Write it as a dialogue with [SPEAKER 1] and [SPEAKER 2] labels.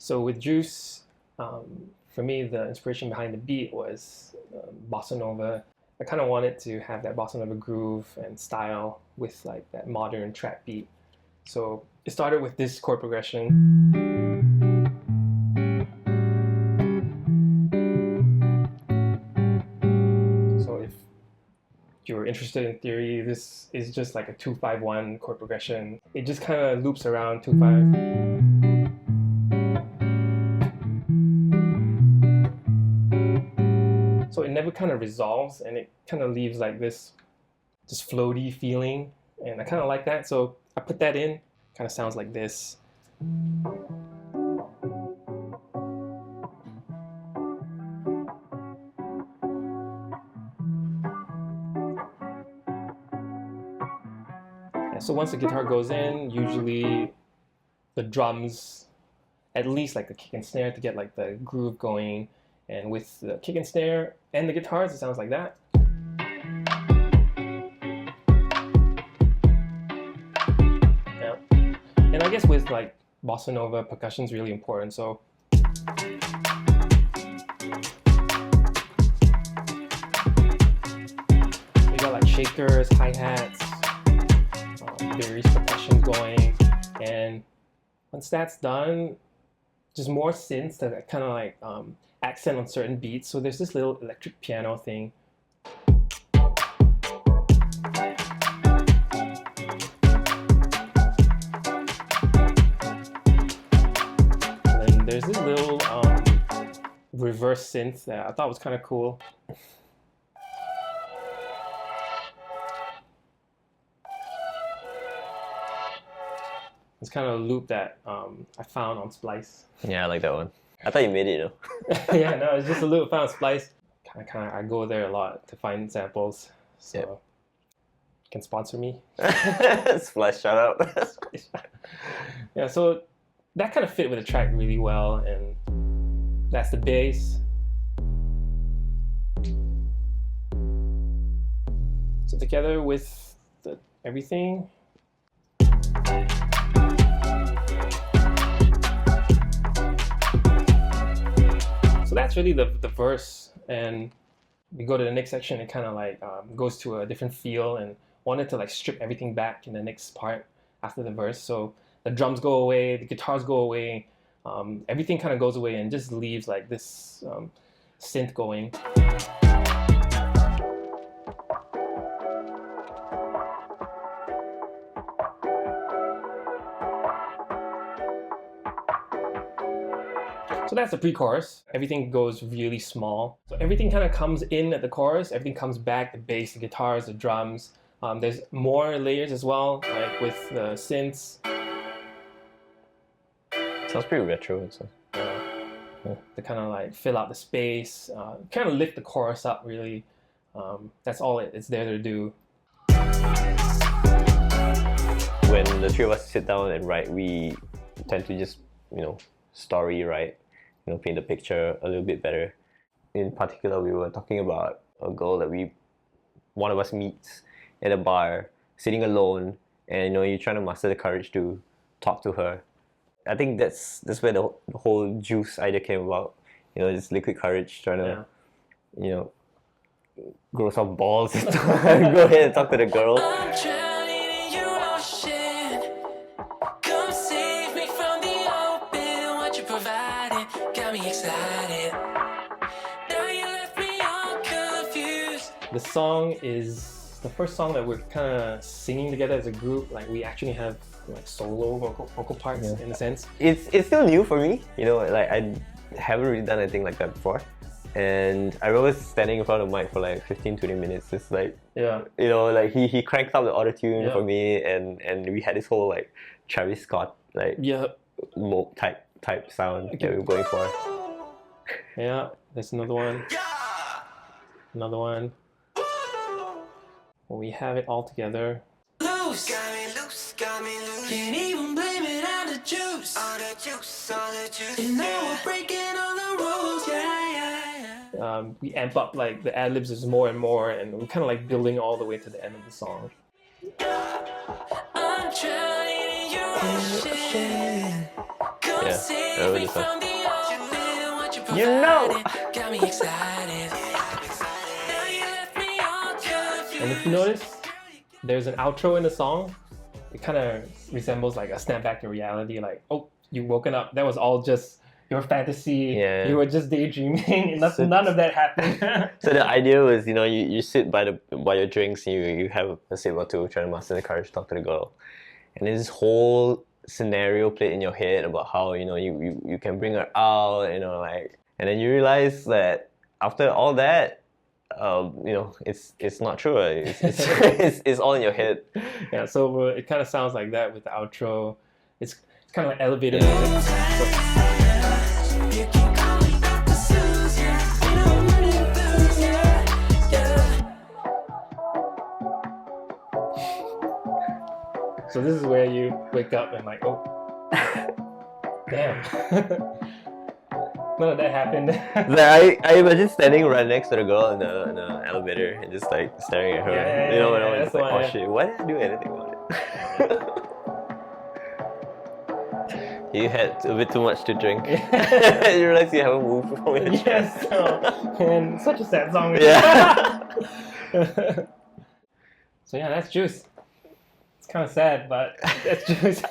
[SPEAKER 1] So with Juice, for me, the inspiration behind the beat was bossa nova. I kind of wanted to have that bossa nova groove and style with like that modern trap beat. So it started with this chord progression. So if you're interested in theory, this is just like a 2-5-1 chord progression. It just kind of loops around 2-5. So it never kind of resolves, and it kind of leaves like this just floaty feeling, and I kind of like that. So I put that in. Kind of sounds like this. Yeah, so once the guitar goes in, usually the drums, at least like the kick and snare to get like the groove going. And with the kick and snare and the guitars, it sounds like that. Yeah. And I guess with like bossa nova, percussion is really important. So we got like shakers, hi-hats, various percussion going, and once that's done, just more synths that kind of like accent on certain beats. So there's this little electric piano thing. And then there's this little reverse synth that I thought was kind of cool. It's kind of a loop that I found on Splice.
[SPEAKER 2] Yeah, I like that one. I thought you made it,
[SPEAKER 1] Yeah, no, it's just a loop I found on Splice. I go there a lot to find samples. So
[SPEAKER 2] Yep.
[SPEAKER 1] you can sponsor me.
[SPEAKER 2] Splash shout out.
[SPEAKER 1] Yeah, so that kind of fit with the track really well, and that's the bass. So together with everything. So that's really the verse, and we go to the next section. It kind of like goes to a different feel, and wanted to like strip everything back in the next part after the verse. So the drums go away, the guitars go away, everything kind of goes away, and just leaves like this synth going. So that's the pre-chorus. Everything goes really small. So everything kind of comes in at the chorus, everything comes back, the bass, the guitars, the drums. There's more layers as well, like with the synths.
[SPEAKER 2] Sounds pretty retro and stuff.
[SPEAKER 1] To kind of like fill out the space, kind of lift the chorus up really. That's all it's there to do.
[SPEAKER 2] When the three of us sit down and write, we tend to just, story write, paint the picture a little bit better. In particular, we were talking about a girl that one of us meets at a bar, sitting alone, and you're trying to muster the courage to talk to her. I think that's where the whole Juice idea came about. This liquid courage, trying to, grow some balls and go ahead and talk to the girl.
[SPEAKER 1] The song is the first song that we're kind of singing together as a group. Like we actually have like solo vocal parts in a sense.
[SPEAKER 2] It's still new for me. Like I haven't really done anything like that before. And I remember standing in front of the mic for like 15-20 minutes. It's like, like he cranked up the auto-tune for me, and we had this whole like Travis Scott like type sound that we were going for.
[SPEAKER 1] Yeah, there's another one. Another one. When we have it all together.
[SPEAKER 3] Loose, got me loose, got me loose. Can't even blame it on the juice. All the juice, all the juice. And now we're breaking all the rules, yeah.
[SPEAKER 1] We amp up like the ad-libs is more and more, and we're kind of like building all the way to the end of the song.
[SPEAKER 3] I'm drowning in your ocean. Come Safe
[SPEAKER 2] remember this one.
[SPEAKER 3] from the open, what you
[SPEAKER 2] You know.
[SPEAKER 3] provided got me excited. Now you left me all confused.
[SPEAKER 1] And if you notice, there's an outro in the song. It kind of resembles like a snap back to reality. Like, oh, you woken up. That was all just your fantasy.
[SPEAKER 2] Yeah.
[SPEAKER 1] You were just daydreaming.
[SPEAKER 2] So-
[SPEAKER 1] None of that happened.
[SPEAKER 2] So the idea was, you sit by your drinks, and you have a sip or two, trying to muster the courage to talk to the girl, and there's this whole scenario played in your head about how you can bring her out, and then you realize that after all that, it's not true. It's all in your head.
[SPEAKER 1] Yeah, so it kind of sounds like that with the outro. It's kind of like elevator music. So,
[SPEAKER 3] You keep calling back to Susan. You know I'm running through, yeah.
[SPEAKER 1] so this is where you wake up and like, oh, damn. None of that happened.
[SPEAKER 2] I imagine standing right next to the girl in the elevator and just like staring at her.
[SPEAKER 1] Yeah,
[SPEAKER 2] and
[SPEAKER 1] that's
[SPEAKER 2] it's
[SPEAKER 1] the
[SPEAKER 2] like,
[SPEAKER 1] one,
[SPEAKER 2] oh
[SPEAKER 1] yeah.
[SPEAKER 2] shit, why did I do anything about it? You had a bit too much to drink. You realize you haven't moved from your chair.
[SPEAKER 1] Yes, and such a sad song.
[SPEAKER 2] Yeah.
[SPEAKER 1] So yeah, that's Juice. It's kind of sad, but that's Juice.